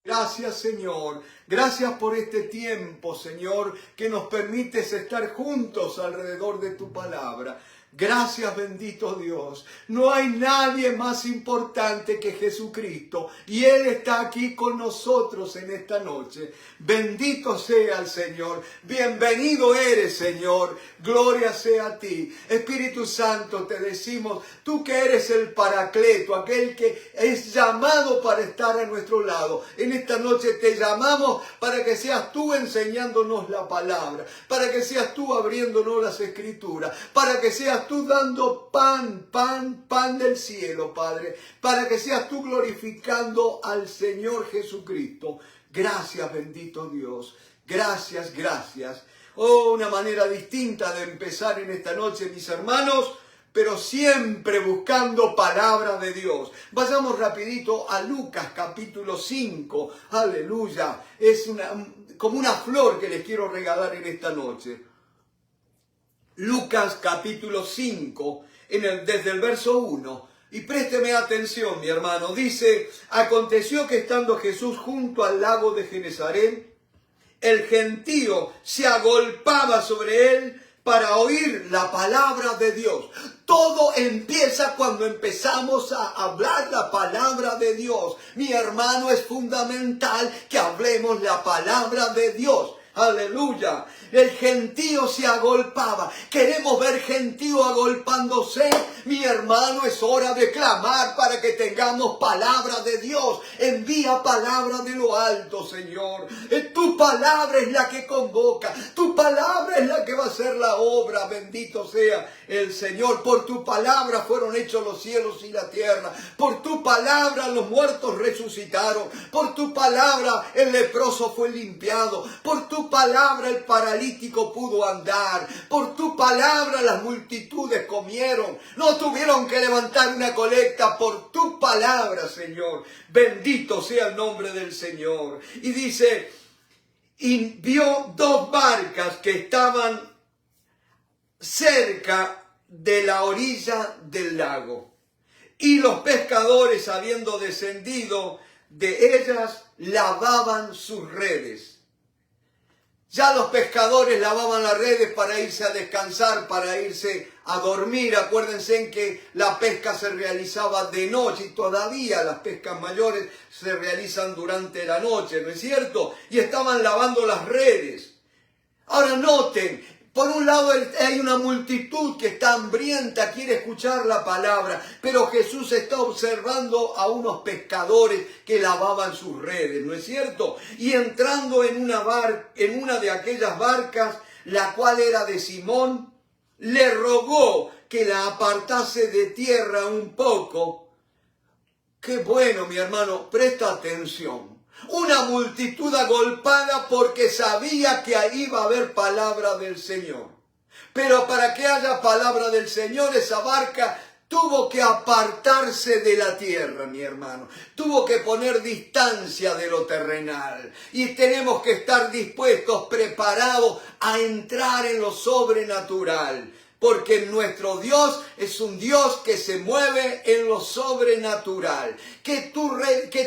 Gracias, Señor. Gracias por este tiempo, Señor, que nos permites estar juntos alrededor de tu palabra. Gracias, bendito Dios. No hay nadie más importante que Jesucristo y Él está aquí con nosotros en esta noche. Bendito sea el Señor. Bienvenido eres, Señor. Gloria sea a ti. Espíritu Santo, te decimos, tú que eres el Paracleto, aquel que es llamado para estar a nuestro lado. En esta noche te llamamos para que seas tú enseñándonos la palabra, para que seas tú abriéndonos las Escrituras, para que seas tú dando pan del cielo, Padre, para que seas tú glorificando al Señor Jesucristo. Gracias, bendito Dios. Gracias, gracias. Oh, una manera distinta de empezar en esta noche, mis hermanos, pero siempre buscando palabra de Dios. Vayamos rapidito a Lucas capítulo 5. Aleluya. Es como una flor que les quiero regalar en esta noche. Lucas capítulo 5, desde el verso 1. Y présteme atención, mi hermano. Dice, aconteció que estando Jesús junto al lago de Genesaret, el gentío se agolpaba sobre él para oír la palabra de Dios. Todo empieza cuando empezamos a hablar la palabra de Dios. Mi hermano, es fundamental que hablemos la palabra de Dios. Aleluya. El gentío se agolpaba. Queremos ver gentío agolpándose. Mi hermano, es hora de clamar para que tengamos palabra de Dios. Envía palabra de lo alto, Señor. Tu palabra es la que convoca. Tu palabra es la que va a hacer la obra. Bendito sea el Señor. Por tu palabra fueron hechos los cielos y la tierra. Por tu palabra los muertos resucitaron. Por tu palabra el leproso fue limpiado. Por tu palabra el paralítico pudo andar. Por tu palabra las multitudes comieron. No tuvieron que levantar una colecta. Por tu palabra, Señor. Bendito sea el nombre del Señor. Y dice, y vio dos barcas que estaban cerca de la orilla del lago. Y los pescadores, habiendo descendido de ellas, lavaban sus redes. Ya los pescadores lavaban las redes para irse a descansar, para irse a dormir. Acuérdense en que la pesca se realizaba de noche y todavía las pescas mayores se realizan durante la noche, ¿no es cierto? Y estaban lavando las redes. Ahora noten, por un lado hay una multitud que está hambrienta, quiere escuchar la palabra, pero Jesús está observando a unos pescadores que lavaban sus redes, ¿no es cierto? Y entrando en una de aquellas barcas, la cual era de Simón, le rogó que la apartase de tierra un poco. Qué bueno, mi hermano, presta atención. Una multitud agolpada porque sabía que ahí iba a haber palabra del Señor. Pero para que haya palabra del Señor, esa barca tuvo que apartarse de la tierra, mi hermano. Tuvo que poner distancia de lo terrenal. Y tenemos que estar dispuestos, preparados a entrar en lo sobrenatural. Porque nuestro Dios es un Dios que se mueve en lo sobrenatural. Que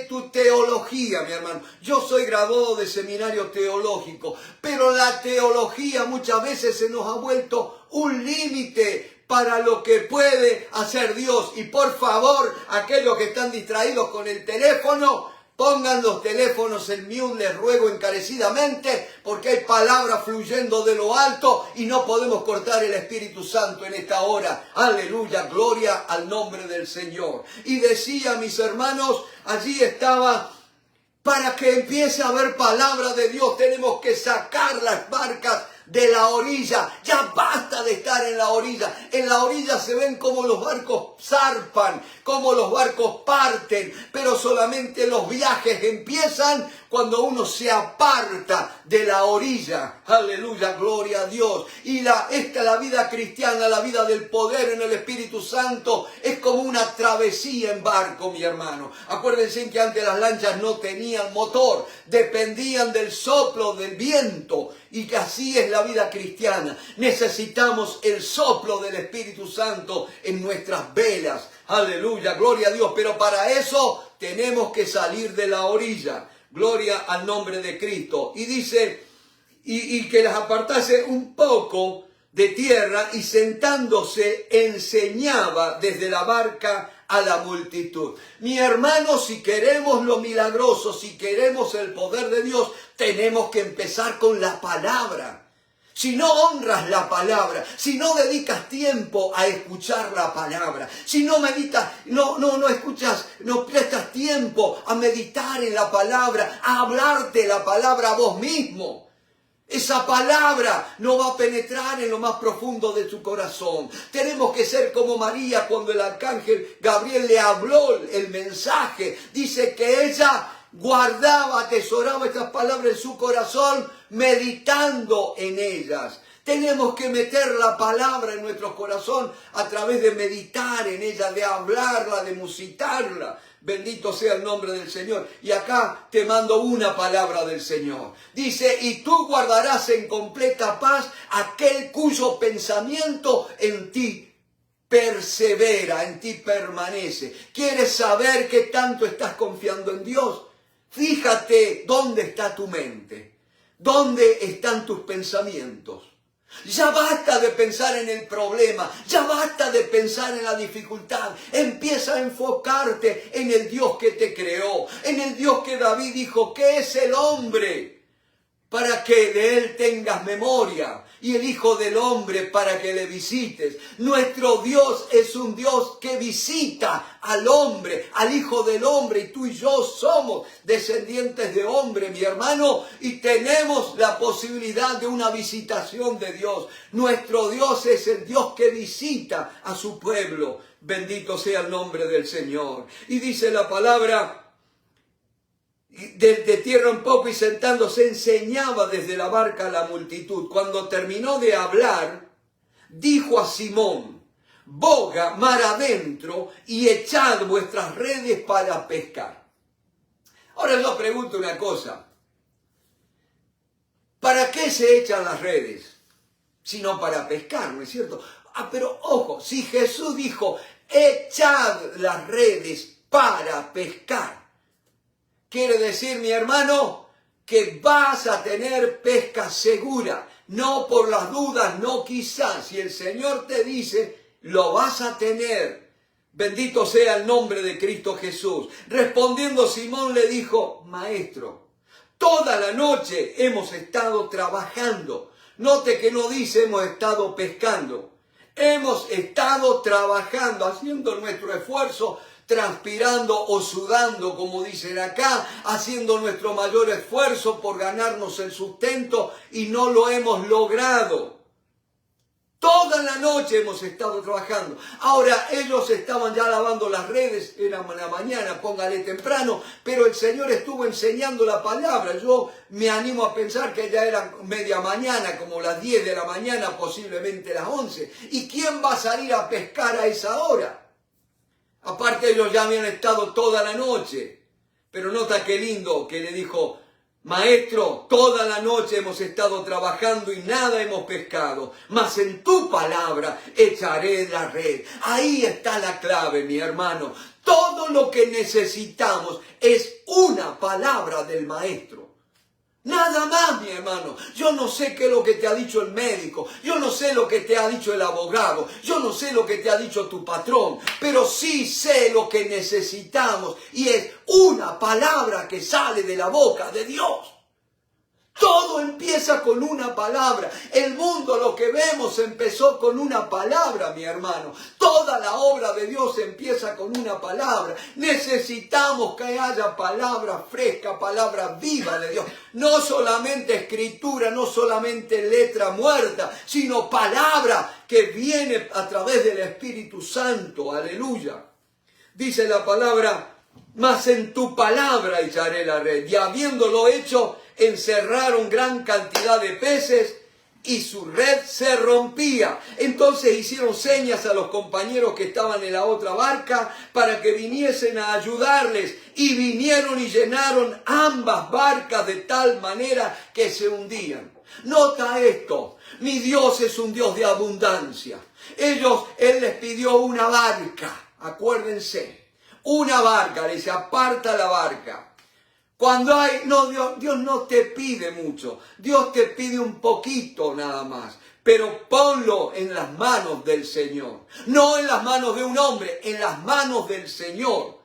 tu teología, mi hermano. Yo soy graduado de seminario teológico. Pero la teología muchas veces se nos ha vuelto un límite para lo que puede hacer Dios. Y por favor, aquellos que están distraídos con el teléfono, pongan los teléfonos en mute, les ruego encarecidamente, porque hay palabra fluyendo de lo alto y no podemos cortar el Espíritu Santo en esta hora. Aleluya, gloria al nombre del Señor. Y decía, mis hermanos, allí estaba, para que empiece a haber palabra de Dios, tenemos que sacar las barcas de la orilla. Ya basta de estar en la orilla. En la orilla se ven cómo los barcos zarpan, cómo los barcos parten, pero solamente los viajes empiezan cuando uno se aparta de la orilla. Aleluya, gloria a Dios. Y la vida cristiana, la vida del poder en el Espíritu Santo, es como una travesía en barco, mi hermano. Acuérdense que antes las lanchas no tenían motor, dependían del soplo del viento. Y que así es la vida cristiana. Necesitamos el soplo del Espíritu Santo en nuestras velas. Aleluya, gloria a Dios. Pero para eso tenemos que salir de la orilla. Gloria al nombre de Cristo. Y dice, y que las apartase un poco de tierra, y sentándose enseñaba desde la barca a la multitud. Mi hermano, si queremos lo milagroso, si queremos el poder de Dios, tenemos que empezar con la palabra. Si no honras la palabra, si no dedicas tiempo a escuchar la palabra, si no meditas, no escuchas, no prestas tiempo a meditar en la palabra, a hablarte la palabra a vos mismo, esa palabra no va a penetrar en lo más profundo de tu corazón. Tenemos que ser como María cuando el arcángel Gabriel le habló el mensaje. Dice que ella guardaba, atesoraba estas palabras en su corazón, meditando en ellas. Tenemos que meter la palabra en nuestro corazón a través de meditar en ella, de hablarla, de musitarla. Bendito sea el nombre del Señor. Y acá te mando una palabra del Señor. Dice, y tú guardarás en completa paz aquel cuyo pensamiento en ti persevera, en ti permanece. ¿Quieres saber qué tanto estás confiando en Dios? Fíjate dónde está tu mente, dónde están tus pensamientos. Ya basta de pensar en el problema, ya basta de pensar en la dificultad. Empieza a enfocarte en el Dios que te creó, en el Dios que David dijo que es el hombre, para que de él tengas memoria, y el Hijo del Hombre para que le visites. Nuestro Dios es un Dios que visita al hombre, al Hijo del Hombre, y tú y yo somos descendientes de hombre, mi hermano, y tenemos la posibilidad de una visitación de Dios. Nuestro Dios es el Dios que visita a su pueblo. Bendito sea el nombre del Señor. Y dice la palabra, de tierra un poco, y sentándose enseñaba desde la barca a la multitud. Cuando terminó de hablar, dijo a Simón, boga mar adentro y echad vuestras redes para pescar. Ahora yo pregunto una cosa, ¿para qué se echan las redes? Sino para pescar, ¿no es cierto? Pero ojo, si Jesús dijo, echad las redes para pescar, quiere decir, mi hermano, que vas a tener pesca segura. No por las dudas, no quizás. Si el Señor te dice, lo vas a tener. Bendito sea el nombre de Cristo Jesús. Respondiendo Simón le dijo, Maestro, toda la noche hemos estado trabajando. Note que no dice hemos estado pescando. Hemos estado trabajando, haciendo nuestro esfuerzo, transpirando o sudando, como dicen acá, haciendo nuestro mayor esfuerzo por ganarnos el sustento y no lo hemos logrado. Toda la noche hemos estado trabajando. Ahora ellos estaban ya lavando las redes, era la mañana, póngale temprano, pero el Señor estuvo enseñando la palabra. Yo me animo a pensar que ya era media mañana, como las 10 de la mañana, posiblemente las 11. ¿Y quién va a salir a pescar a esa hora? Aparte ellos ya habían estado toda la noche. Pero nota qué lindo que le dijo, Maestro, toda la noche hemos estado trabajando y nada hemos pescado, mas en tu palabra echaré la red. Ahí está la clave, mi hermano. Todo lo que necesitamos es una palabra del Maestro. Nada más, mi hermano. Yo no sé qué es lo que te ha dicho el médico. Yo no sé lo que te ha dicho el abogado. Yo no sé lo que te ha dicho tu patrón. Pero sí sé lo que necesitamos. Y es una palabra que sale de la boca de Dios. Todo empieza con una palabra. El mundo, lo que vemos, empezó con una palabra, mi hermano. Toda la obra de Dios empieza con una palabra. Necesitamos que haya palabra fresca, palabra viva de Dios. No solamente escritura, no solamente letra muerta, sino palabra que viene a través del Espíritu Santo. Aleluya. Dice la palabra, mas en tu palabra echaré la red. Y habiéndolo hecho, encerraron gran cantidad de peces y su red se rompía. Entonces hicieron señas a los compañeros que estaban en la otra barca para que viniesen a ayudarles, y vinieron y llenaron ambas barcas de tal manera que se hundían. Nota esto, mi Dios es un Dios de abundancia. Él les pidió una barca, acuérdense, una barca, les aparta la barca. Cuando hay, no, Dios no te pide mucho, Dios te pide un poquito nada más. Pero ponlo en las manos del Señor, no en las manos de un hombre, en las manos del Señor.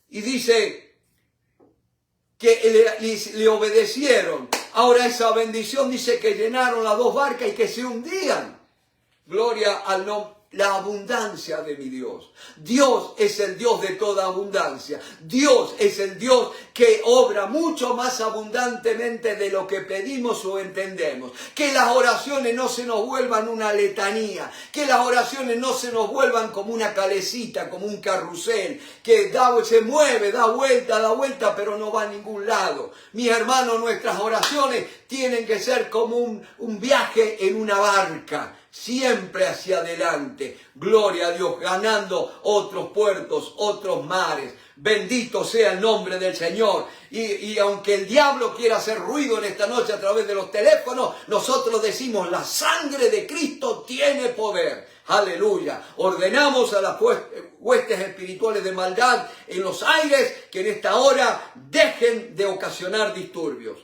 Y dice que le obedecieron. Ahora esa bendición dice que llenaron las 2 barcas y que se hundían. Gloria al nombre. La abundancia de mi Dios. Dios es el Dios de toda abundancia. Dios es el Dios que obra mucho más abundantemente de lo que pedimos o entendemos. Que las oraciones no se nos vuelvan una letanía. Que las oraciones no se nos vuelvan como una calecita, como un carrusel. Que se mueve, da vuelta, pero no va a ningún lado. Mis hermanos, nuestras oraciones tienen que ser como un viaje en una barca. Siempre hacia adelante, gloria a Dios, ganando otros puertos, otros mares. Bendito sea el nombre del Señor. Y aunque el diablo quiera hacer ruido en esta noche a través de los teléfonos, nosotros decimos, la sangre de Cristo tiene poder. Aleluya. Ordenamos a las huestes espirituales de maldad en los aires que en esta hora dejen de ocasionar disturbios.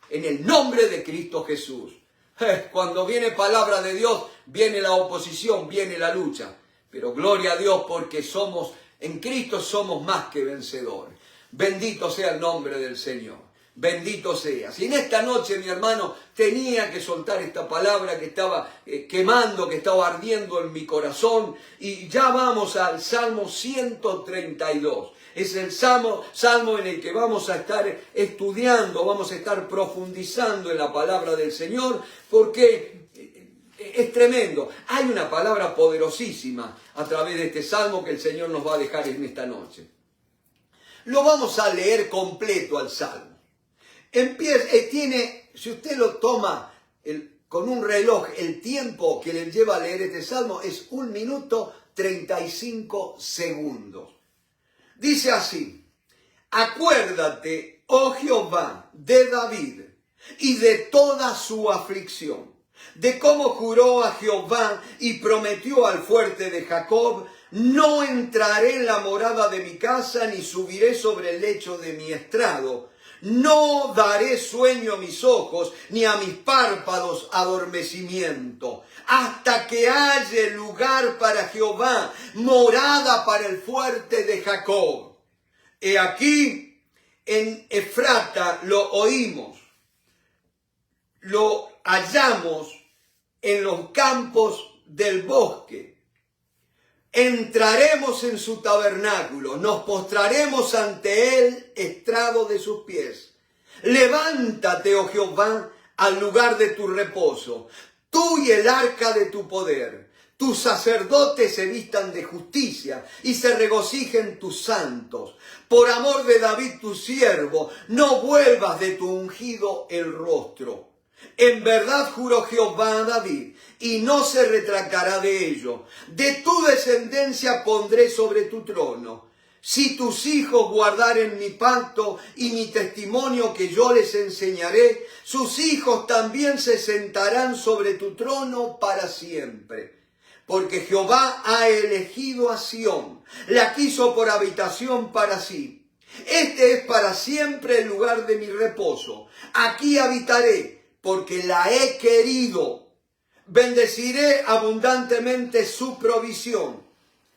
En el nombre de Cristo Jesús. Cuando viene palabra de Dios, viene la oposición, viene la lucha. Pero gloria a Dios porque en Cristo somos más que vencedores. Bendito sea el nombre del Señor. Bendito sea. Si en esta noche, mi hermano, tenía que soltar esta palabra que estaba quemando, que estaba ardiendo en mi corazón. Y ya vamos al Salmo 132. Es el salmo en el que vamos a estar estudiando, vamos a estar profundizando en la palabra del Señor, porque es tremendo. Hay una palabra poderosísima a través de este salmo que el Señor nos va a dejar en esta noche. Lo vamos a leer completo al salmo. Si usted lo toma con un reloj, el tiempo que le lleva a leer este salmo es 1 minuto 35 segundos. Dice así: acuérdate, oh Jehová, de David y de toda su aflicción, de cómo juró a Jehová y prometió al fuerte de Jacob: no entraré en la morada de mi casa, ni subiré sobre el lecho de mi estrado. No daré sueño a mis ojos, ni a mis párpados adormecimiento, hasta que haya lugar para Jehová, morada para el fuerte de Jacob. He aquí, en Efrata lo oímos, lo hallamos en los campos del bosque. Entraremos en su tabernáculo, nos postraremos ante él, estrado de sus pies. Levántate, oh Jehová, al lugar de tu reposo, tú y el arca de tu poder. Tus sacerdotes se vistan de justicia y se regocijen tus santos. Por amor de David tu siervo, no vuelvas de tu ungido el rostro. En verdad juró Jehová a David, y no se retractará de ello. De tu descendencia pondré sobre tu trono. Si tus hijos guardaren mi pacto y mi testimonio que yo les enseñaré, sus hijos también se sentarán sobre tu trono para siempre. Porque Jehová ha elegido a Sión, la quiso por habitación para sí. Este es para siempre el lugar de mi reposo. Aquí habitaré, porque la he querido. Bendeciré abundantemente su provisión.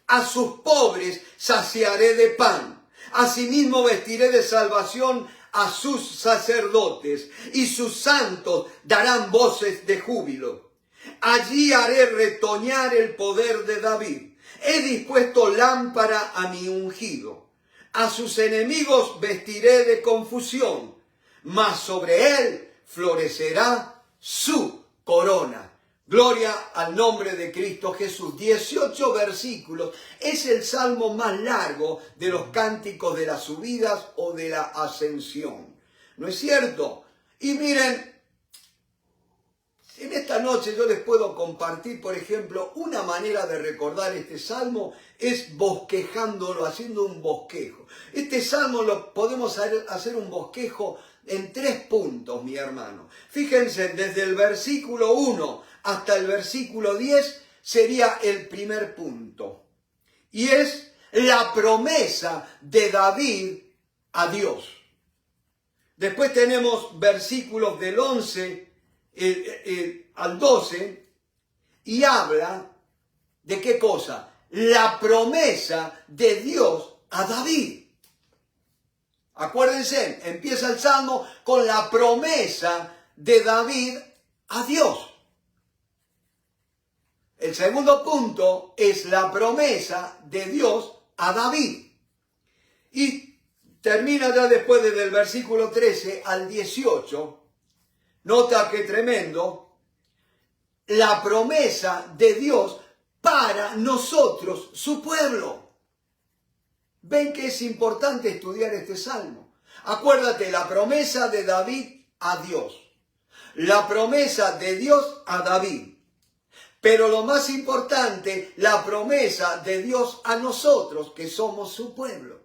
A sus pobres saciaré de pan. Asimismo vestiré de salvación a sus sacerdotes, y sus santos darán voces de júbilo. Allí haré retoñar el poder de David. He dispuesto lámpara a mi ungido. A sus enemigos vestiré de confusión, mas sobre él florecerá su corona. Gloria al nombre de Cristo Jesús. 18 versículos. Es el salmo más largo de los cánticos de las subidas o de la ascensión. ¿No es cierto? Y miren, en esta noche yo les puedo compartir, por ejemplo, una manera de recordar este salmo es bosquejándolo, haciendo un bosquejo. Este salmo lo podemos hacer un bosquejo en 3 puntos, mi hermano. Fíjense, desde el versículo 1 hasta el versículo 10 sería el primer punto. Y es la promesa de David a Dios. Después tenemos versículos del 11 al 12 y habla de qué cosa. La promesa de Dios a David. Acuérdense, empieza el Salmo con la promesa de David a Dios. El segundo punto es la promesa de Dios a David. Y termina ya después desde el versículo 13 al 18. Nota que tremendo. La promesa de Dios para nosotros, su pueblo. Ven que es importante estudiar este salmo. Acuérdate, la promesa de David a Dios. La promesa de Dios a David. Pero lo más importante, la promesa de Dios a nosotros, que somos su pueblo.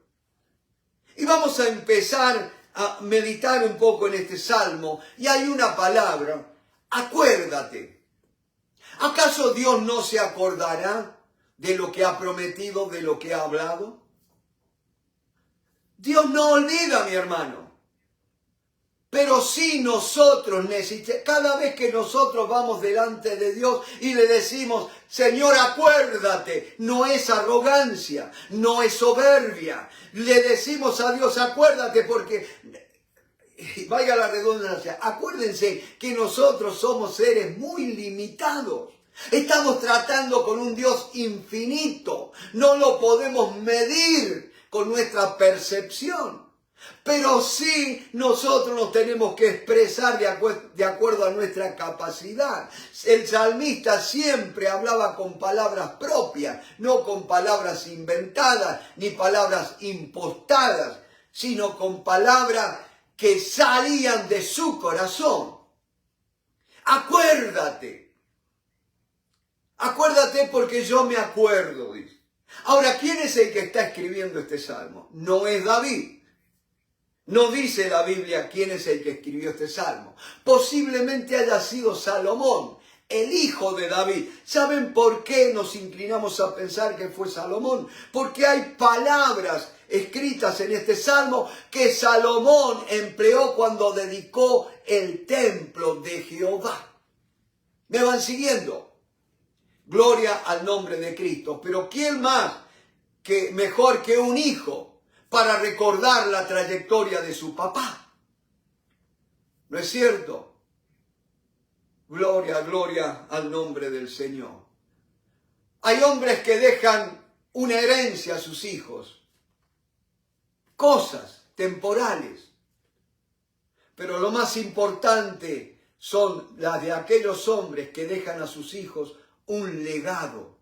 Y vamos a empezar a meditar un poco en este salmo. Y hay una palabra, acuérdate. ¿Acaso Dios no se acordará de lo que ha prometido, de lo que ha hablado? Dios no olvida, mi hermano. Pero sí nosotros necesitamos, cada vez que nosotros vamos delante de Dios y le decimos, Señor, acuérdate, no es arrogancia, no es soberbia. Le decimos a Dios, acuérdate porque, vaya la redundancia, acuérdense que nosotros somos seres muy limitados. Estamos tratando con un Dios infinito, no lo podemos medir con nuestra percepción. Pero sí nosotros nos tenemos que expresar de acuerdo a nuestra capacidad. El salmista siempre hablaba con palabras propias, no con palabras inventadas ni palabras impostadas, sino con palabras que salían de su corazón. Acuérdate. Acuérdate porque yo me acuerdo, dice. Ahora, ¿quién es el que está escribiendo este salmo? No es David. No dice la Biblia quién es el que escribió este salmo. Posiblemente haya sido Salomón, el hijo de David. ¿Saben por qué nos inclinamos a pensar que fue Salomón? Porque hay palabras escritas en este salmo que Salomón empleó cuando dedicó el templo de Jehová. ¿Me van siguiendo? Gloria al nombre de Cristo. Pero ¿quién más que mejor que un hijo para recordar la trayectoria de su papá? ¿No es cierto? Gloria, gloria al nombre del Señor. Hay hombres que dejan una herencia a sus hijos, cosas temporales, pero lo más importante son las de aquellos hombres que dejan a sus hijos un legado.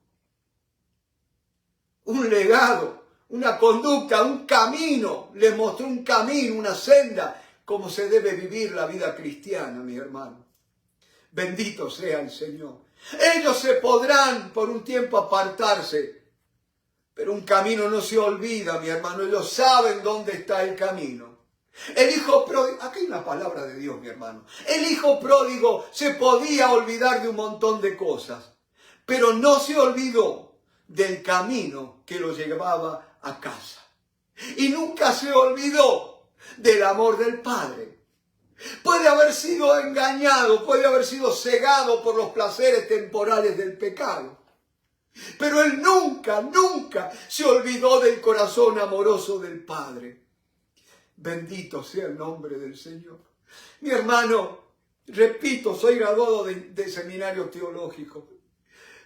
Un legado. Una conducta, un camino, les mostró un camino, una senda, como se debe vivir la vida cristiana, mi hermano. Bendito sea el Señor. Ellos se podrán por un tiempo apartarse, pero un camino no se olvida, mi hermano. Ellos saben dónde está el camino. El hijo pródigo, aquí hay una palabra de Dios, mi hermano. El hijo pródigo se podía olvidar de un montón de cosas, pero no se olvidó del camino que lo llevaba a casa. Y nunca se olvidó del amor del Padre. Puede haber sido engañado, puede haber sido cegado por los placeres temporales del pecado. Pero él nunca, nunca se olvidó del corazón amoroso del Padre. Bendito sea el nombre del Señor. Mi hermano, repito, soy graduado de seminario teológico.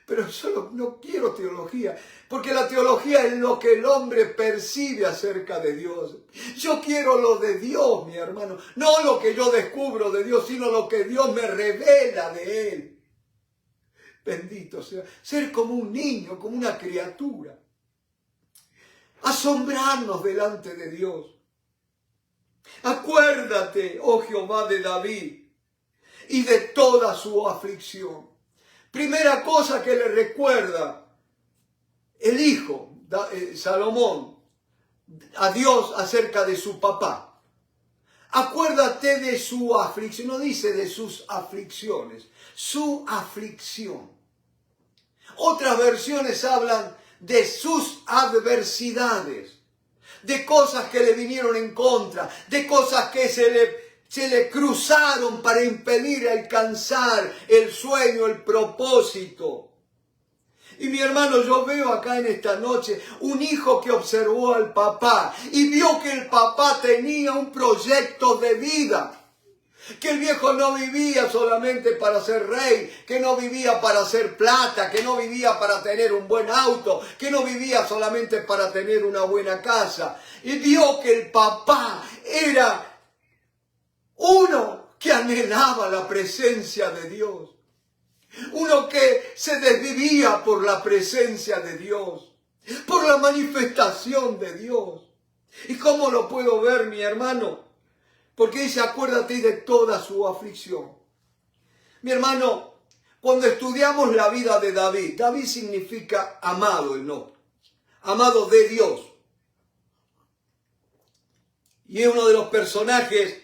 Pero yo no quiero teología, porque la teología es lo que el hombre percibe acerca de Dios. Yo quiero lo de Dios, mi hermano, no lo que yo descubro de Dios, sino lo que Dios me revela de Él. Bendito sea, ser como un niño, como una criatura. Asombrarnos delante de Dios. Acuérdate, oh Jehová, de David y de toda su aflicción. Primera cosa que le recuerda el hijo, Salomón, a Dios acerca de su papá. Acuérdate de su aflicción, no dice de sus aflicciones, su aflicción. Otras versiones hablan de sus adversidades, de cosas que le vinieron en contra, de cosas que se le cruzaron para impedir alcanzar el sueño, el propósito. Y mi hermano, yo veo acá en esta noche un hijo que observó al papá y vio que el papá tenía un proyecto de vida. Que el viejo no vivía solamente para ser rey, que no vivía para hacer plata, que no vivía para tener un buen auto, que no vivía solamente para tener una buena casa. Y vio que el papá era uno que anhelaba la presencia de Dios. Uno que se desvivía por la presencia de Dios, por la manifestación de Dios. ¿Y cómo lo puedo ver, mi hermano? Porque dice, acuérdate de toda su aflicción. Mi hermano, cuando estudiamos la vida de David, David significa amado, ¿no? Amado de Dios. Y es uno de los personajes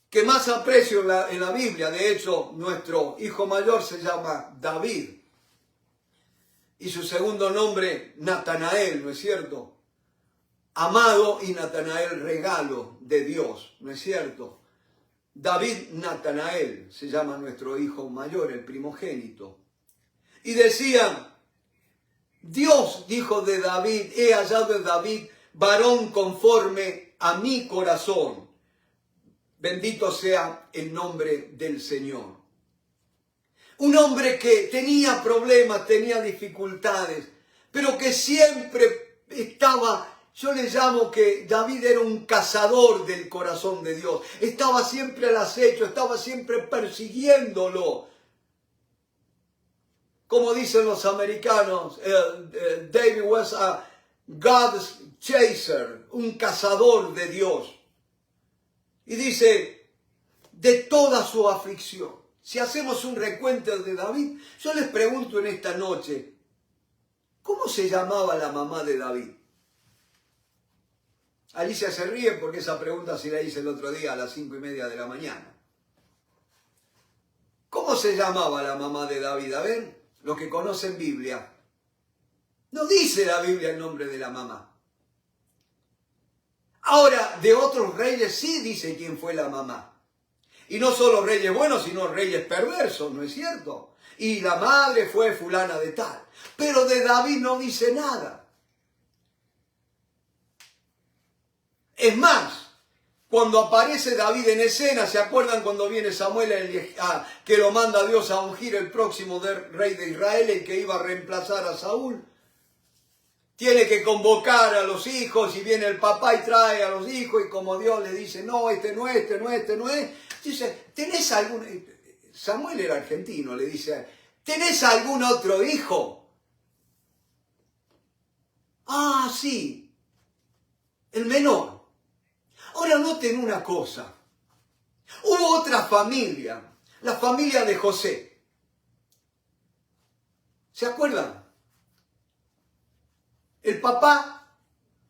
que más aprecio en la Biblia. De hecho, nuestro hijo mayor se llama David. Y su segundo nombre, Natanael, ¿no es cierto? Amado y Natanael, regalo de Dios, ¿no es cierto? David Natanael se llama nuestro hijo mayor, el primogénito. Y decían, Dios dijo de David, he hallado en David varón conforme a mi corazón. Bendito sea el nombre del Señor. Un hombre que tenía problemas, tenía dificultades, pero que siempre estaba, yo le llamo que David era un cazador del corazón de Dios. Estaba siempre al acecho, estaba siempre persiguiéndolo. Como dicen los americanos, David was a God's chaser, un cazador de Dios. Y dice, de toda su aflicción. Si hacemos un recuento de David, yo les pregunto en esta noche, ¿cómo se llamaba la mamá de David? Alicia se ríe porque esa pregunta se la hice el otro día a las 5:30 de la mañana. ¿Cómo se llamaba la mamá de David? A ver, los que conocen Biblia. No dice la Biblia el nombre de la mamá. Ahora, de otros reyes sí dice quién fue la mamá. Y no solo reyes buenos, sino reyes perversos, ¿no es cierto? Y la madre fue fulana de tal. Pero de David no dice nada. Es más, cuando aparece David en escena, ¿se acuerdan cuando viene Samuel que lo manda Dios a ungir el próximo rey de Israel, el que iba a reemplazar a Saúl? Tiene que convocar a los hijos y viene el papá y trae a los hijos y como Dios le dice, no, este no es. Dice, ¿tenés algún...? Samuel era argentino, le dice, ¿tenés algún otro hijo? Ah, sí, el menor. Ahora noten una cosa. Hubo otra familia, la familia de José. ¿Se acuerdan? El papá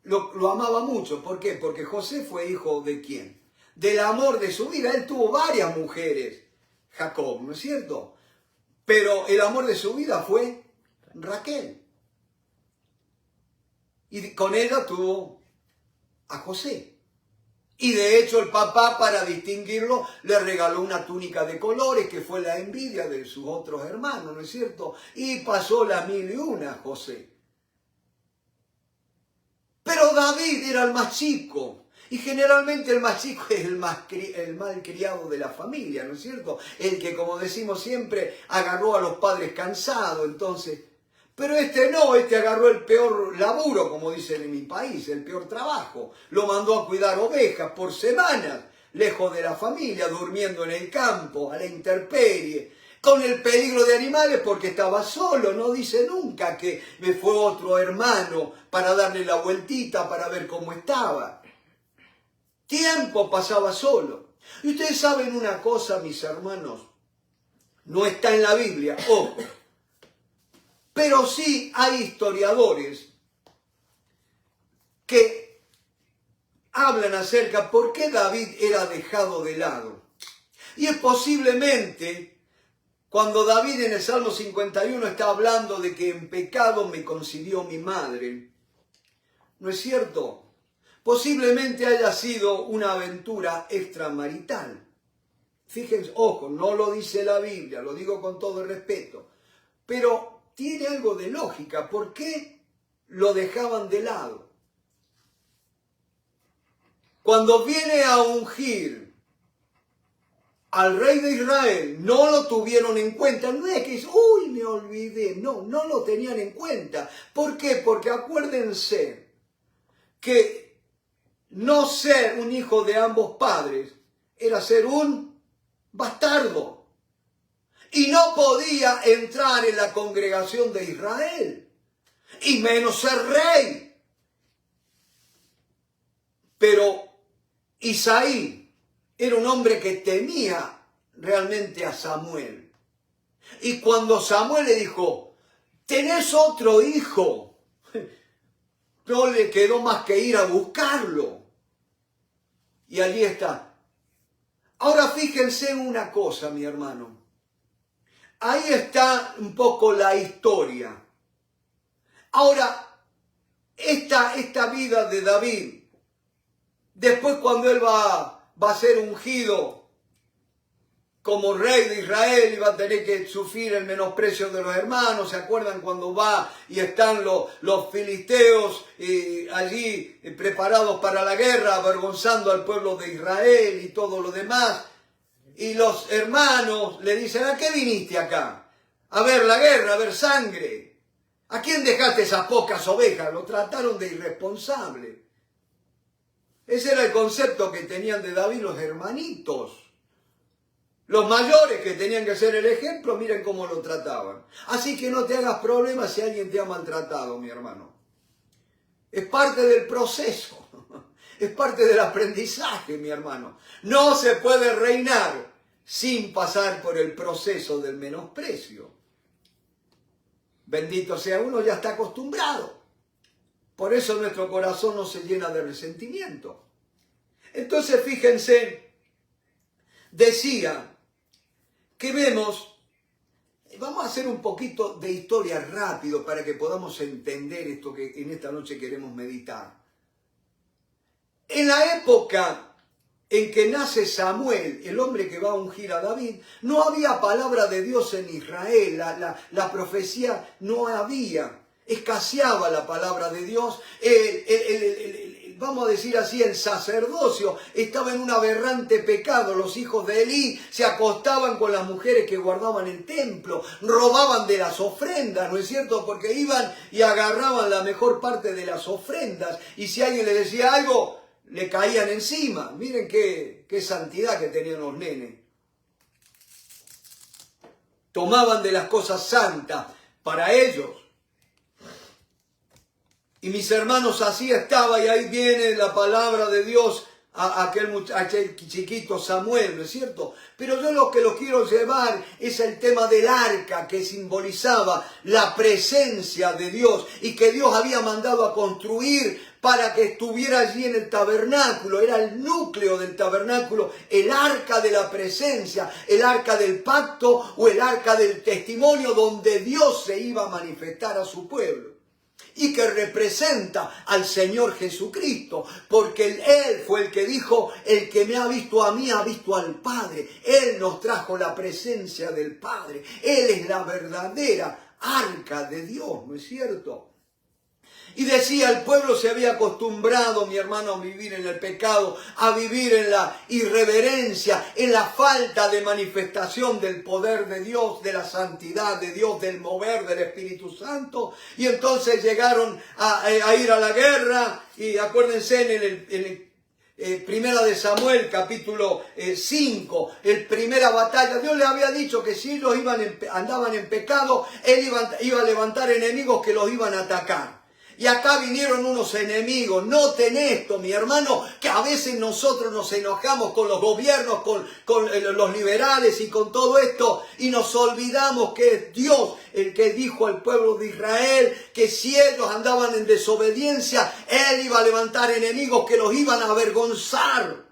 lo amaba mucho. ¿Por qué? Porque José fue hijo de ¿quién? Del amor de su vida. Él tuvo varias mujeres, Jacob, ¿no es cierto? Pero el amor de su vida fue Raquel. Y con ella tuvo a José. Y de hecho el papá, para distinguirlo, le regaló una túnica de colores, que fue la envidia de sus otros hermanos, ¿no es cierto? Y pasó la 1001 a José. Pero David era el más chico. Y generalmente el más chico es el malcriado de la familia, ¿no es cierto? El que, como decimos siempre, agarró a los padres cansados, entonces... Pero este no, este agarró el peor laburo, como dicen en mi país, el peor trabajo. Lo mandó a cuidar ovejas por semanas, lejos de la familia, durmiendo en el campo, a la intemperie, con el peligro de animales porque estaba solo. No dice nunca que me fue otro hermano para darle la vueltita para ver cómo estaba. Tiempo pasaba solo. Y ustedes saben una cosa, mis hermanos, no está en la Biblia, ojo. Pero sí hay historiadores que hablan acerca por qué David era dejado de lado. Y es posiblemente cuando David en el Salmo 51 está hablando de que en pecado me concibió mi madre. ¿No es cierto? Posiblemente haya sido una aventura extramarital. Fíjense, ojo, no lo dice la Biblia, lo digo con todo el respeto, pero tiene algo de lógica. ¿Por qué lo dejaban de lado? Cuando viene a ungir al rey de Israel, no lo tuvieron en cuenta. No es que dice, uy, me olvidé. No, no lo tenían en cuenta. ¿Por qué? Porque acuérdense que no ser un hijo de ambos padres era ser un bastardo. Y no podía entrar en la congregación de Israel. Y menos ser rey. Pero Isaí era un hombre que temía realmente a Samuel. Y cuando Samuel le dijo, ¿tenés otro hijo? No le quedó más que ir a buscarlo. Y allí está. Ahora fíjense en una cosa, mi hermano. Ahí está un poco la historia. Ahora, esta vida de David, después cuando él va a ser ungido como rey de Israel y va a tener que sufrir el menosprecio de los hermanos. ¿Se acuerdan cuando va y están los filisteos allí preparados para la guerra, avergonzando al pueblo de Israel y todo lo demás? Y los hermanos le dicen, ¿a qué viniste acá? A ver la guerra, a ver sangre. ¿A quién dejaste esas pocas ovejas? Lo trataron de irresponsable. Ese era el concepto que tenían de David los hermanitos. Los mayores que tenían que ser el ejemplo, miren cómo lo trataban. Así que no te hagas problemas si alguien te ha maltratado, mi hermano. Es parte del proceso. Es parte del aprendizaje, mi hermano. No se puede reinar sin pasar por el proceso del menosprecio. Bendito sea uno, ya está acostumbrado. Por eso nuestro corazón no se llena de resentimiento. Entonces, fíjense, decía que vemos, vamos a hacer un poquito de historia rápido para que podamos entender esto que en esta noche queremos meditar. En la época en que nace Samuel, el hombre que va a ungir a David, no había palabra de Dios en Israel, la profecía no había, escaseaba la palabra de Dios, vamos a decir así, el sacerdocio estaba en un aberrante pecado. Los hijos de Elí se acostaban con las mujeres que guardaban el templo, robaban de las ofrendas, ¿no es cierto? Porque iban y agarraban la mejor parte de las ofrendas, y si alguien le decía algo, le caían encima. Miren qué santidad que tenían los nenes. Tomaban de las cosas santas para ellos. Y mis hermanos, así estaba, y ahí viene la palabra de Dios a aquel chiquito Samuel, ¿no es cierto? Pero yo lo que lo quiero llevar es el tema del arca, que simbolizaba la presencia de Dios y que Dios había mandado a construir para que estuviera allí en el tabernáculo. Era el núcleo del tabernáculo, el arca de la presencia, el arca del pacto o el arca del testimonio, donde Dios se iba a manifestar a su pueblo. Y que representa al Señor Jesucristo, porque Él fue el que dijo, el que me ha visto a mí ha visto al Padre. Él nos trajo la presencia del Padre. Él es la verdadera arca de Dios, ¿no es cierto? Y decía, el pueblo se había acostumbrado, mi hermano, a vivir en el pecado, a vivir en la irreverencia, en la falta de manifestación del poder de Dios, de la santidad de Dios, del mover del Espíritu Santo. Y entonces llegaron a ir a la guerra, y acuérdense en el Primera de Samuel, capítulo 5, el primera batalla. Dios le había dicho que si ellos andaban en pecado, Él iba a levantar enemigos que los iban a atacar. Y acá vinieron unos enemigos. Noten esto, mi hermano, que a veces nosotros nos enojamos con los gobiernos, con los liberales y con todo esto, y nos olvidamos que es Dios el que dijo al pueblo de Israel que si ellos andaban en desobediencia, Él iba a levantar enemigos que los iban a avergonzar.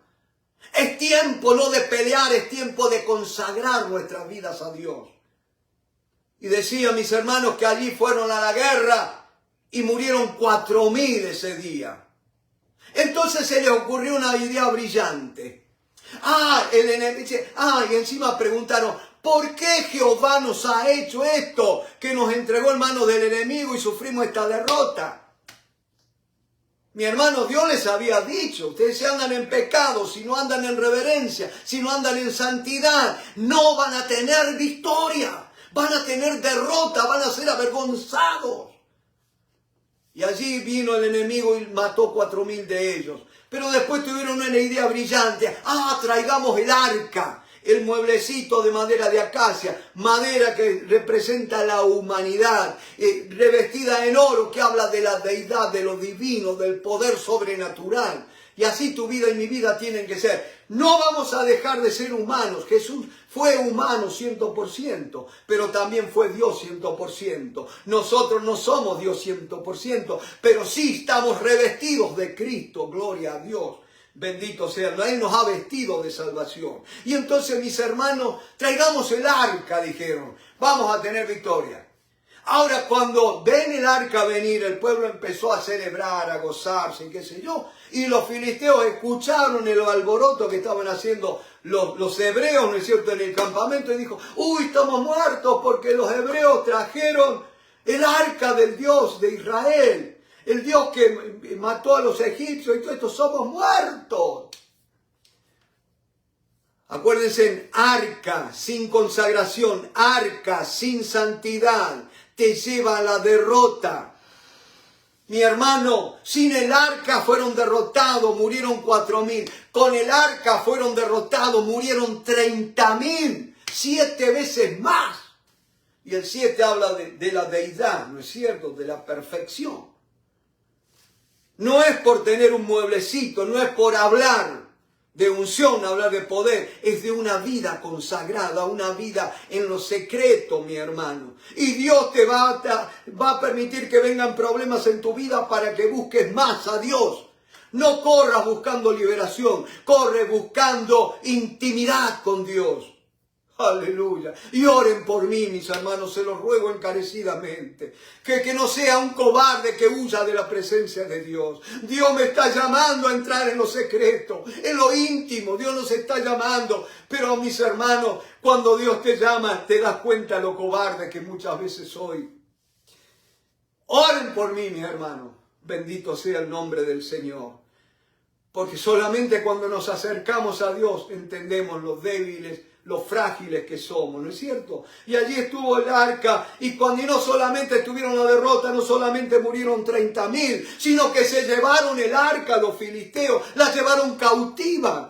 Es tiempo no de pelear, es tiempo de consagrar nuestras vidas a Dios. Y decía, mis hermanos, que allí fueron a la guerra y murieron 4.000 ese día. Entonces se le ocurrió una idea brillante. El enemigo dice, y encima preguntaron, ¿por qué Jehová nos ha hecho esto? Que nos entregó en manos del enemigo y sufrimos esta derrota. Mi hermano, Dios les había dicho, ustedes si andan en pecado, si no andan en reverencia, si no andan en santidad, no van a tener victoria, van a tener derrota, van a ser avergonzados. Y allí vino el enemigo y mató 4.000 de ellos. Pero después tuvieron una idea brillante. Traigamos el arca, el mueblecito de madera de acacia, madera que representa la humanidad, revestida en oro, que habla de la deidad, de lo divino, del poder sobrenatural. Y así tu vida y mi vida tienen que ser. No vamos a dejar de ser humanos. Jesús fue humano 100%, pero también fue Dios 100%. Nosotros no somos Dios 100%, pero sí estamos revestidos de Cristo. Gloria a Dios. Bendito sea, Él nos ha vestido de salvación. Y entonces, mis hermanos, traigamos el arca, dijeron. Vamos a tener victoria. Ahora, cuando ven el arca venir, el pueblo empezó a celebrar, a gozarse, qué sé yo. Y los filisteos escucharon el alboroto que estaban haciendo los hebreos, ¿no es cierto?, en el campamento. Y dijo, estamos muertos porque los hebreos trajeron el arca del Dios de Israel. El Dios que mató a los egipcios y todo esto, somos muertos. Acuérdense, arca sin consagración, arca sin santidad, te lleva a la derrota. Mi hermano, sin el arca fueron derrotados, murieron 4.000. Con el arca fueron derrotados, murieron 30.000, 7 veces más. Y el 7 habla de la deidad, ¿no es cierto?, de la perfección. No es por tener un mueblecito, no es por hablar de unción, hablar de poder, es de una vida consagrada, una vida en lo secreto, mi hermano. Y Dios te va a permitir que vengan problemas en tu vida para que busques más a Dios. No corras buscando liberación, corre buscando intimidad con Dios. Aleluya. Y oren por mí, mis hermanos, se los ruego encarecidamente. Que no sea un cobarde que huya de la presencia de Dios. Dios me está llamando a entrar en lo secreto, en lo íntimo. Dios nos está llamando. Pero, mis hermanos, cuando Dios te llama, te das cuenta lo cobarde que muchas veces soy. Oren por mí, mis hermanos. Bendito sea el nombre del Señor. Porque solamente cuando nos acercamos a Dios entendemos los débiles, los frágiles que somos, ¿no es cierto? Y allí estuvo el arca, y cuando no solamente tuvieron la derrota, no solamente murieron 30.000, sino que se llevaron el arca los filisteos, la llevaron cautiva.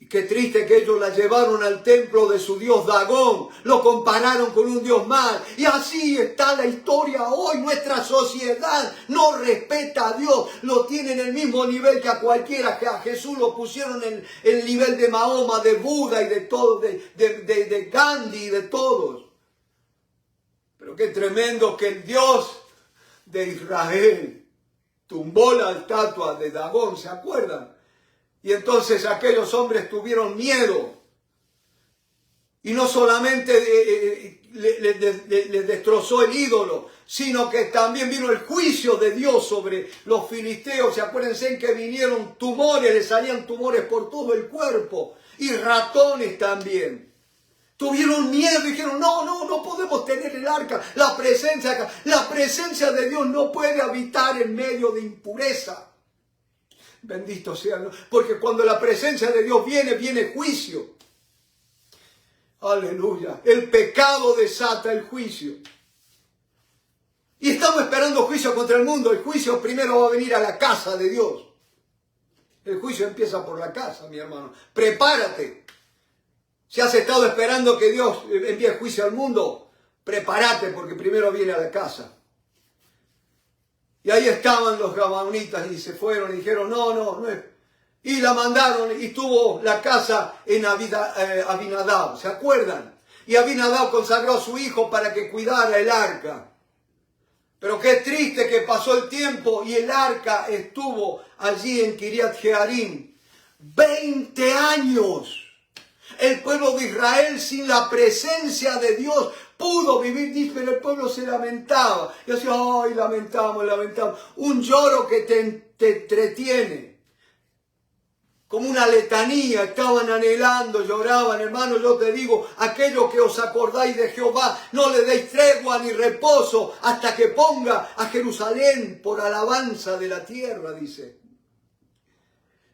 Y qué triste que ellos la llevaron al templo de su dios Dagón, lo compararon con un dios más, y así está la historia hoy. Nuestra sociedad no respeta a Dios, lo tiene en el mismo nivel que a cualquiera, que a Jesús lo pusieron en el nivel de Mahoma, de Buda y de todo, de Gandhi y de todos. Pero qué tremendo que el Dios de Israel tumbó la estatua de Dagón, ¿se acuerdan? Y entonces aquellos hombres tuvieron miedo. Y no solamente les destrozó el ídolo, sino que también vino el juicio de Dios sobre los filisteos. Y acuérdense que vinieron tumores, les salían tumores por todo el cuerpo. Y ratones también. Tuvieron miedo y dijeron, no podemos tener el arca. La presencia de Dios no puede habitar en medio de impureza. Bendito sea, porque cuando la presencia de Dios viene juicio. Aleluya. El pecado desata el juicio. Y estamos esperando juicio contra el mundo. El juicio primero va a venir a la casa de Dios. El juicio empieza por la casa, mi hermano. Prepárate. Si has estado esperando que Dios envíe juicio al mundo, prepárate porque primero viene a la casa. Y ahí estaban los gabaonitas y se fueron y dijeron, no es. Y la mandaron y tuvo la casa en Abinadab, ¿se acuerdan? Y Abinadab consagró a su hijo para que cuidara el arca. Pero qué triste que pasó el tiempo y el arca estuvo allí en Kiriat Jearim. 20 años. El pueblo de Israel sin la presencia de Dios pudo vivir, dice, pero el pueblo se lamentaba. Y decía, ay, lamentamos, lamentamos. Un lloro que te entretiene. Como una letanía, estaban anhelando, lloraban, hermano, yo te digo, aquello que os acordáis de Jehová, no le deis tregua ni reposo hasta que ponga a Jerusalén por alabanza de la tierra, dice.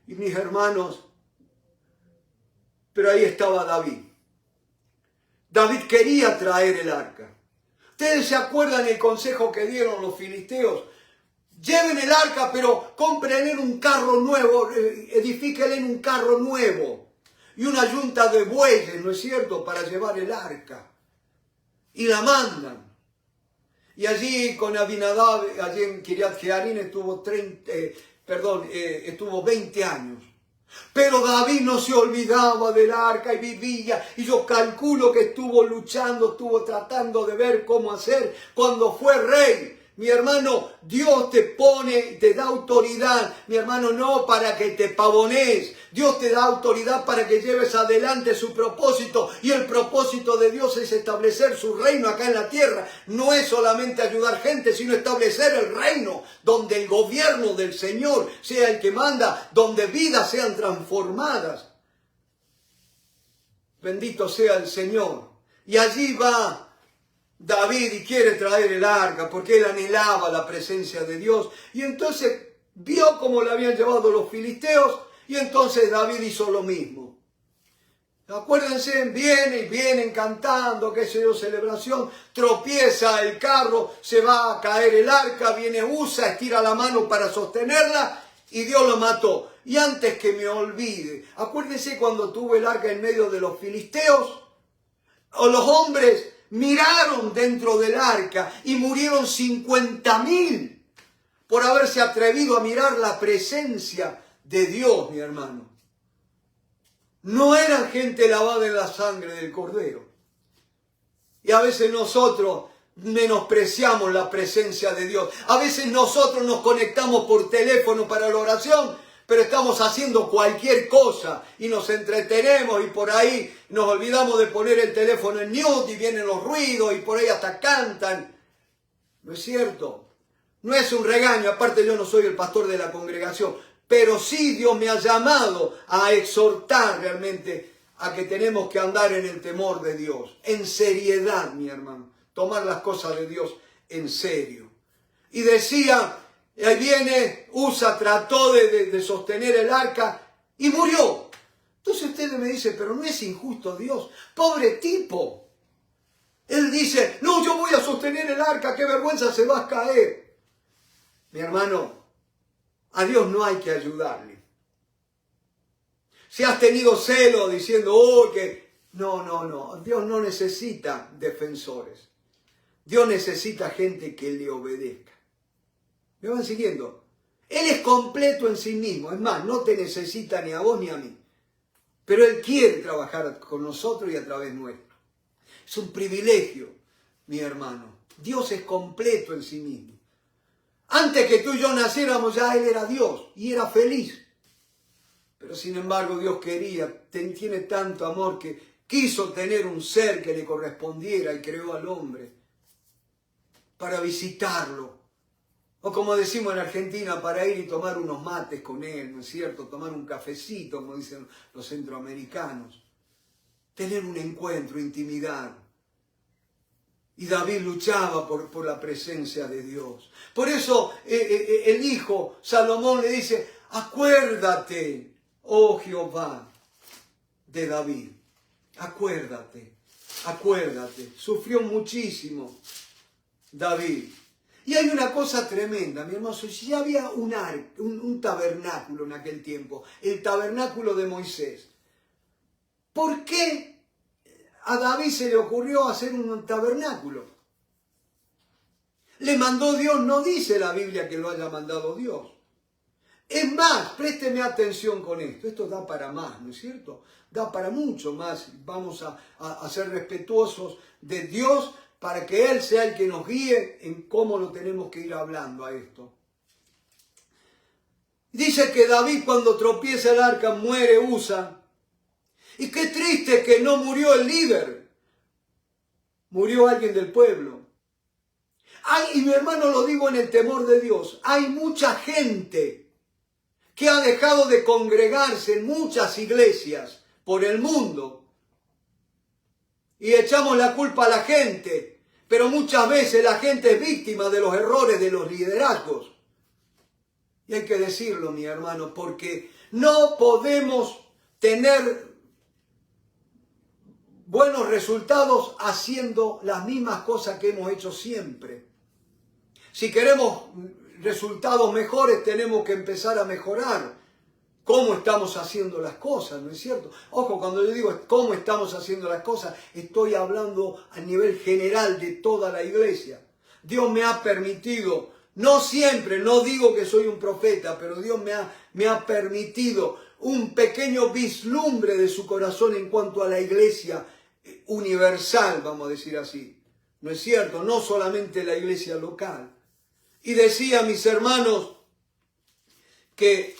Y mis hermanos, pero ahí estaba David. David quería traer el arca. ¿Ustedes se acuerdan el consejo que dieron los filisteos? Lleven el arca, pero compren un carro nuevo, edifíquenle un carro nuevo y una yunta de bueyes, ¿no es cierto?, para llevar el arca. Y la mandan. Y allí con Abinadab, allí en Kiriat Jearim, estuvo 20 años. Pero David no se olvidaba del arca y vivía, y yo calculo que estuvo luchando, estuvo tratando de ver cómo hacer cuando fue rey. Mi hermano, Dios te pone, te da autoridad, mi hermano, no para que te pavonees. Dios te da autoridad para que lleves adelante su propósito. Y el propósito de Dios es establecer su reino acá en la tierra. No es solamente ayudar gente, sino establecer el reino, donde el gobierno del Señor sea el que manda, donde vidas sean transformadas. Bendito sea el Señor. Y allí va David y quiere traer el arca porque él anhelaba la presencia de Dios. Y entonces vio cómo le habían llevado los filisteos y entonces David hizo lo mismo. Acuérdense, vienen cantando, qué sé yo, celebración, tropieza el carro, se va a caer el arca, viene Usa, estira la mano para sostenerla y Dios lo mató. Y antes que me olvide, acuérdense cuando tuvo el arca en medio de los filisteos, o los hombres miraron dentro del arca y murieron 50.000 por haberse atrevido a mirar la presencia de Dios, mi hermano. No eran gente lavada en la sangre del Cordero. Y a veces nosotros menospreciamos la presencia de Dios. A veces nosotros nos conectamos por teléfono para la oración, pero estamos haciendo cualquier cosa y nos entretenemos y por ahí nos olvidamos de poner el teléfono en mute y vienen los ruidos y por ahí hasta cantan. ¿No es cierto? No es un regaño, aparte yo no soy el pastor de la congregación, pero sí Dios me ha llamado a exhortar realmente a que tenemos que andar en el temor de Dios, en seriedad, mi hermano, tomar las cosas de Dios en serio. Y decía, ahí viene, Usa trató de sostener el arca y murió. Entonces ustedes me dicen, pero no es injusto Dios, pobre tipo. Él dice, no, yo voy a sostener el arca, qué vergüenza, se va a caer. Mi hermano, a Dios no hay que ayudarle. Si has tenido celo diciendo, oh, que... No, Dios no necesita defensores. Dios necesita gente que le obedezca. ¿Me van siguiendo? Él es completo en sí mismo. Es más, no te necesita ni a vos ni a mí. Pero Él quiere trabajar con nosotros y a través nuestro. Es un privilegio, mi hermano. Dios es completo en sí mismo. Antes que tú y yo naciéramos ya Él era Dios y era feliz. Pero sin embargo Dios tiene tanto amor que quiso tener un ser que le correspondiera y creó al hombre para visitarlo. O como decimos en Argentina, para ir y tomar unos mates con Él, ¿no es cierto? Tomar un cafecito, como dicen los centroamericanos. Tener un encuentro, intimidad. Y David luchaba por la presencia de Dios. Por eso el hijo Salomón le dice, acuérdate, oh Jehová, de David. Acuérdate. Sufrió muchísimo David. Y hay una cosa tremenda, mi hermano, si había un tabernáculo en aquel tiempo, el tabernáculo de Moisés. ¿Por qué a David se le ocurrió hacer un tabernáculo? Le mandó Dios, no dice la Biblia que lo haya mandado Dios. Es más, présteme atención con esto, esto da para más, ¿no es cierto? Da para mucho más, vamos a ser respetuosos de Dios para que Él sea el que nos guíe en cómo lo tenemos que ir hablando a esto. Dice que David cuando tropieza el arca muere Usa. Y qué triste que no murió el líder. murió alguien del pueblo. Y mi hermano, lo digo en el temor de Dios, hay mucha gente que ha dejado de congregarse en muchas iglesias por el mundo. Y echamos la culpa a la gente, pero muchas veces la gente es víctima de los errores de los liderazgos. Y hay que decirlo, mi hermano, porque no podemos tener buenos resultados haciendo las mismas cosas que hemos hecho siempre. Si queremos resultados mejores, tenemos que empezar a mejorar cómo estamos haciendo las cosas, ¿no es cierto? Ojo, cuando yo digo cómo estamos haciendo las cosas, estoy hablando a nivel general de toda la iglesia. Dios me ha permitido, no siempre, no digo que soy un profeta, pero Dios me ha permitido un pequeño vislumbre de su corazón en cuanto a la iglesia universal, vamos a decir así. ¿No es cierto? No solamente la iglesia local. Y decía, mis hermanos, que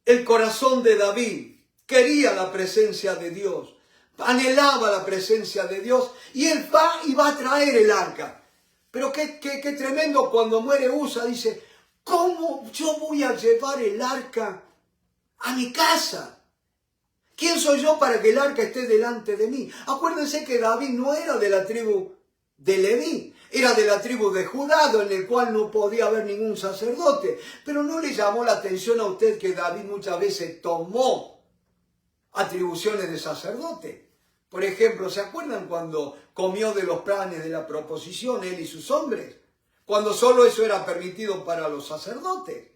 el corazón de David quería la presencia de Dios, anhelaba la presencia de Dios, y él va y va a traer el arca. Pero qué tremendo, cuando muere Usa, dice, ¿cómo yo voy a llevar el arca a mi casa? ¿Quién soy yo para que el arca esté delante de mí? Acuérdense que David no era de la tribu de Leví, era de la tribu de Judá, en el cual no podía haber ningún sacerdote. Pero ¿no le llamó la atención a usted que David muchas veces tomó atribuciones de sacerdote? Por ejemplo, ¿se acuerdan cuando comió de los panes de la proposición, él y sus hombres? Cuando solo eso era permitido para los sacerdotes.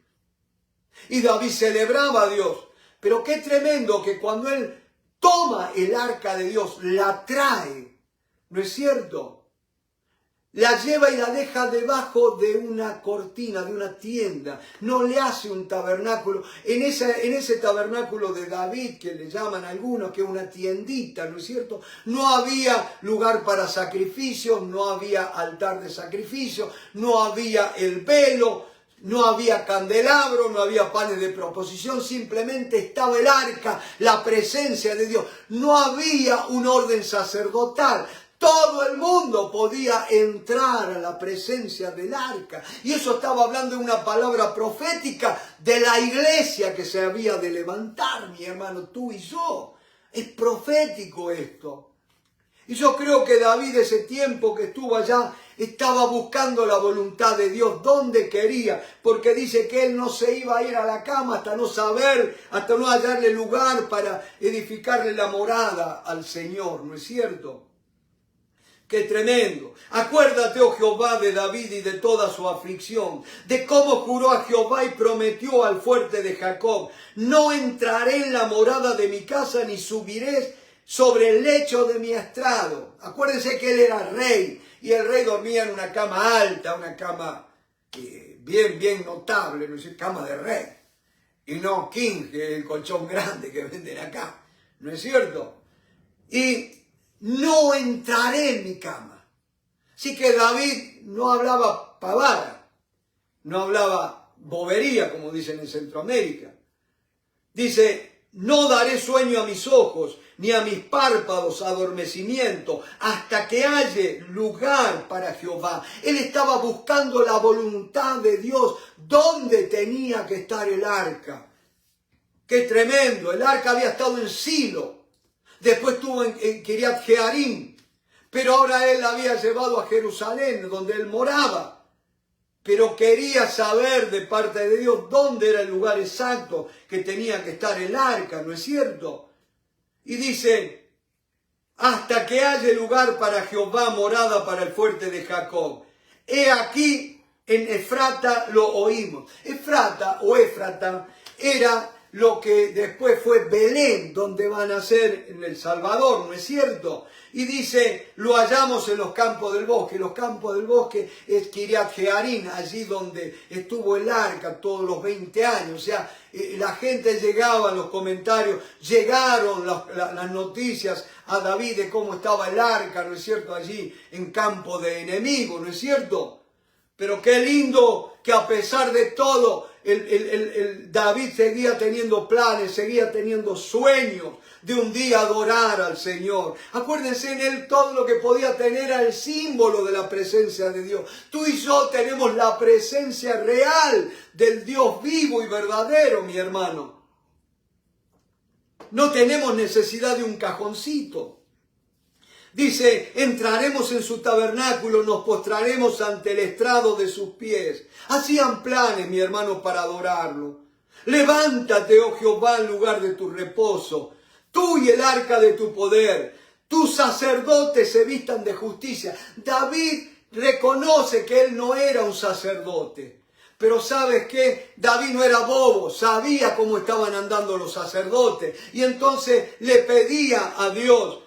Y David celebraba a Dios. Pero qué tremendo que cuando él toma el arca de Dios, la trae, ¿no es cierto? La lleva y la deja debajo de una cortina, de una tienda. No le hace un tabernáculo. En ese tabernáculo de David, que le llaman algunos, que es una tiendita, ¿no es cierto? No había lugar para sacrificios, no había altar de sacrificio, no había el velo, no había candelabro, no había panes de proposición, simplemente estaba el arca, la presencia de Dios. No había un orden sacerdotal. Todo el mundo podía entrar a la presencia del arca. Y eso estaba hablando de una palabra profética de la iglesia que se había de levantar, mi hermano, tú y yo. Es profético esto. Y yo creo que David, ese tiempo que estuvo allá, estaba buscando la voluntad de Dios donde quería, porque dice que él no se iba a ir a la cama hasta no saber, hasta no hallarle lugar para edificarle la morada al Señor, ¿no es cierto? ¡Qué tremendo! Acuérdate, oh Jehová, de David y de toda su aflicción, de cómo juró a Jehová y prometió al fuerte de Jacob: no entraré en la morada de mi casa, ni subiré sobre el lecho de mi estrado. Acuérdense que él era rey, y el rey dormía en una cama alta, una cama bien notable, no es cama de rey, y no king, que es el colchón grande que venden acá, ¿no es cierto? Y no entraré en mi cama. Así que David no hablaba pavada, no hablaba bobería, como dicen en Centroamérica. Dice, no daré sueño a mis ojos, ni a mis párpados adormecimiento, hasta que haya lugar para Jehová. Él estaba buscando la voluntad de Dios, dónde tenía que estar el arca. ¡Qué tremendo! El arca había estado en Silo. Después estuvo en Kiriat Jearim, pero ahora él la había llevado a Jerusalén, donde él moraba. Pero quería saber de parte de Dios dónde era el lugar exacto que tenía que estar el arca, ¿no es cierto? Y dice, hasta que haya lugar para Jehová, morada para el fuerte de Jacob. He aquí en Efrata lo oímos. Efrata o Éfrata era lo que después fue Belén, donde van a ser en el Salvador, ¿no es cierto? Y dice, lo hallamos en los campos del bosque. Los campos del bosque es Kiriat Jearim, allí donde estuvo el arca todos los 20 años. O sea, la gente llegaba en los comentarios, llegaron las noticias a David de cómo estaba el arca, ¿no es cierto? Allí en campo de enemigo, ¿no es cierto? Pero qué lindo que a pesar de todo, David seguía teniendo planes, seguía teniendo sueños de un día adorar al Señor. Acuérdense, en él todo lo que podía tener era el símbolo de la presencia de Dios. Tú y yo tenemos la presencia real del Dios vivo y verdadero, mi hermano. No tenemos necesidad de un cajoncito. Dice, entraremos en su tabernáculo, nos postraremos ante el estrado de sus pies. Hacían planes, mi hermano, para adorarlo. Levántate, oh Jehová, en lugar de tu reposo, tú y el arca de tu poder. Tus sacerdotes se vistan de justicia. David reconoce que él no era un sacerdote. Pero ¿sabes qué? David no era bobo, sabía cómo estaban andando los sacerdotes. Y entonces le pedía a Dios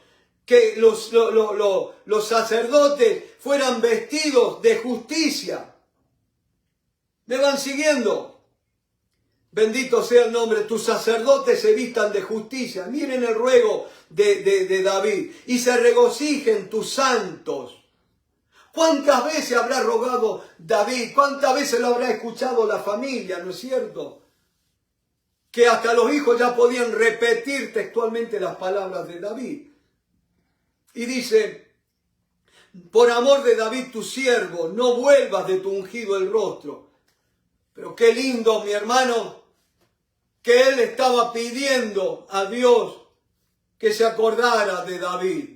que los sacerdotes fueran vestidos de justicia. ¿Me van siguiendo? Bendito sea el nombre. Tus sacerdotes se vistan de justicia. Miren el ruego de David. Y se regocijen tus santos. ¿Cuántas veces habrá rogado David? ¿Cuántas veces lo habrá escuchado la familia? ¿No es cierto? Que hasta los hijos ya podían repetir textualmente las palabras de David. Y dice, por amor de David tu siervo, no vuelvas de tu ungido el rostro. Pero qué lindo, mi hermano, que él estaba pidiendo a Dios que se acordara de David.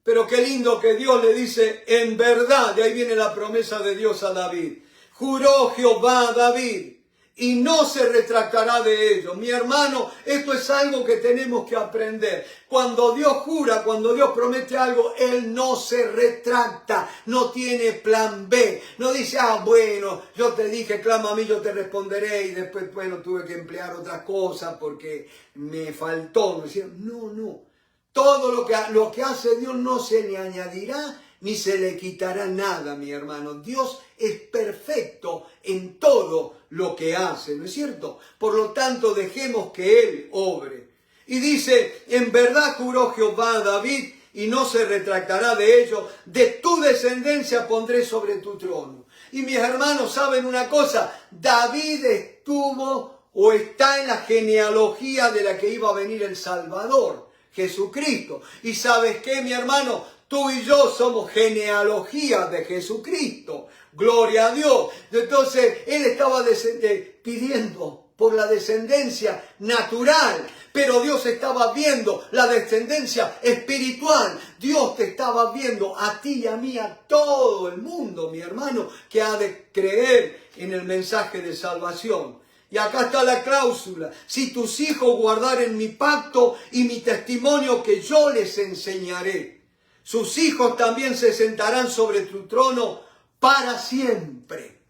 Pero qué lindo que Dios le dice, en verdad, de ahí viene la promesa de Dios a David. Juró Jehová a David y no se retractará de ello. Mi hermano, esto es algo que tenemos que aprender. Cuando Dios jura, cuando Dios promete algo, Él no se retracta, no tiene plan B. No dice, bueno, yo te dije, clama a mí, yo te responderé, y después, bueno, tuve que emplear otras cosas porque me faltó. No. Todo lo que hace Dios no se le añadirá ni se le quitará nada, mi hermano. Dios es perfecto en todo lo que hace, ¿no es cierto? Por lo tanto, dejemos que Él obre. Y dice, en verdad juró Jehová a David y no se retractará de ello. De tu descendencia pondré sobre tu trono. Y mis hermanos, ¿saben una cosa? David estuvo o está en la genealogía de la que iba a venir el Salvador, Jesucristo. ¿Y sabes qué, mi hermano? Tú y yo somos genealogía de Jesucristo. Gloria a Dios. Entonces, él estaba pidiendo por la descendencia natural, pero Dios estaba viendo la descendencia espiritual. Dios te estaba viendo a ti y a mí, a todo el mundo, mi hermano, que ha de creer en el mensaje de salvación. Y acá está la cláusula. Si tus hijos guardaren mi pacto y mi testimonio que yo les enseñaré, sus hijos también se sentarán sobre tu trono para siempre.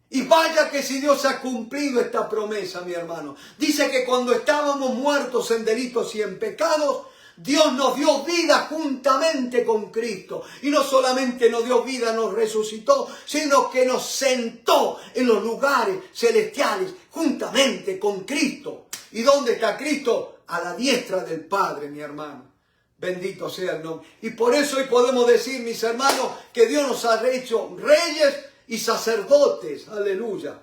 Y vaya que si Dios ha cumplido esta promesa, mi hermano. Dice que cuando estábamos muertos en delitos y en pecados, Dios nos dio vida juntamente con Cristo. Y no solamente nos dio vida, nos resucitó, sino que nos sentó en los lugares celestiales juntamente con Cristo. ¿Y dónde está Cristo? A la diestra del Padre, mi hermano. Bendito sea el nombre. Y por eso hoy podemos decir, mis hermanos, que Dios nos ha hecho reyes y sacerdotes. Aleluya.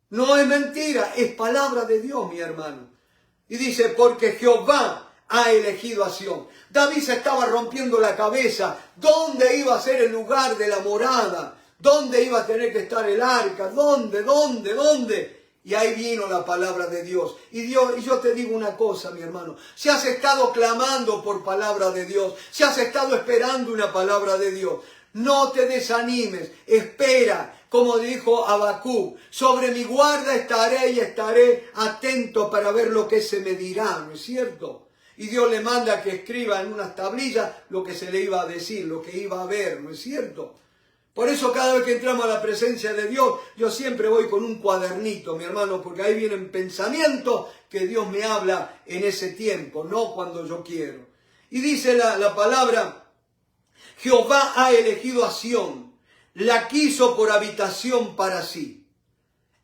No es mentira, es palabra de Dios, mi hermano. Y dice, porque Jehová ha elegido a Sión. David se estaba rompiendo la cabeza. ¿Dónde iba a ser el lugar de la morada? ¿Dónde iba a tener que estar el arca? ¿Dónde? Y ahí vino la palabra de Dios. Y yo te digo una cosa, mi hermano. Si has estado clamando por palabra de Dios, si has estado esperando una palabra de Dios, no te desanimes. Espera, como dijo Habacuc, sobre mi guarda estaré y estaré atento para ver lo que se me dirá, ¿no es cierto? Y Dios le manda que escriba en unas tablillas lo que se le iba a decir, lo que iba a ver, ¿no es cierto? Por eso cada vez que entramos a la presencia de Dios, yo siempre voy con un cuadernito, mi hermano, porque ahí vienen pensamientos que Dios me habla en ese tiempo, no cuando yo quiero. Y dice la palabra, Jehová ha elegido a Sión, la quiso por habitación para sí.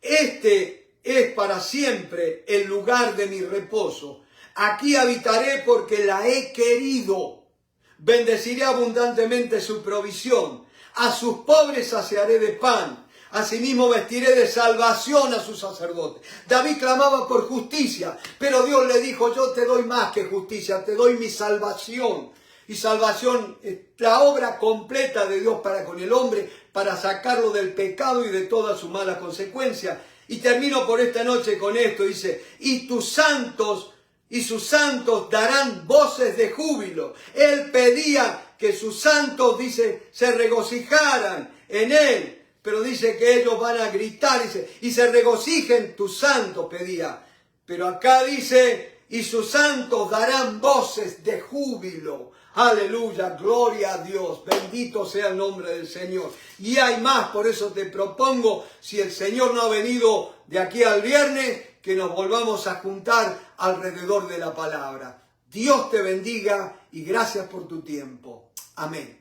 Este es para siempre el lugar de mi reposo. Aquí habitaré porque la he querido. Bendeciré abundantemente su provisión. A sus pobres saciaré de pan, Asimismo vestiré de salvación a sus sacerdotes. David clamaba por justicia, pero Dios le dijo, yo te doy más que justicia, te doy mi salvación. Y salvación es la obra completa de Dios para con el hombre, para sacarlo del pecado y de todas sus malas consecuencias. Y termino por esta noche con esto, dice, y tus santos y sus santos darán voces de júbilo. Él pedía que sus santos, dice, se regocijaran en él. Pero dice que ellos van a gritar, dice, y se regocijen tus santos, pedía. Pero acá dice, y sus santos darán voces de júbilo. Aleluya, gloria a Dios, bendito sea el nombre del Señor. Y hay más, por eso te propongo, si el Señor no ha venido de aquí al viernes, que nos volvamos a juntar alrededor de la palabra. Dios te bendiga y gracias por tu tiempo. Amén.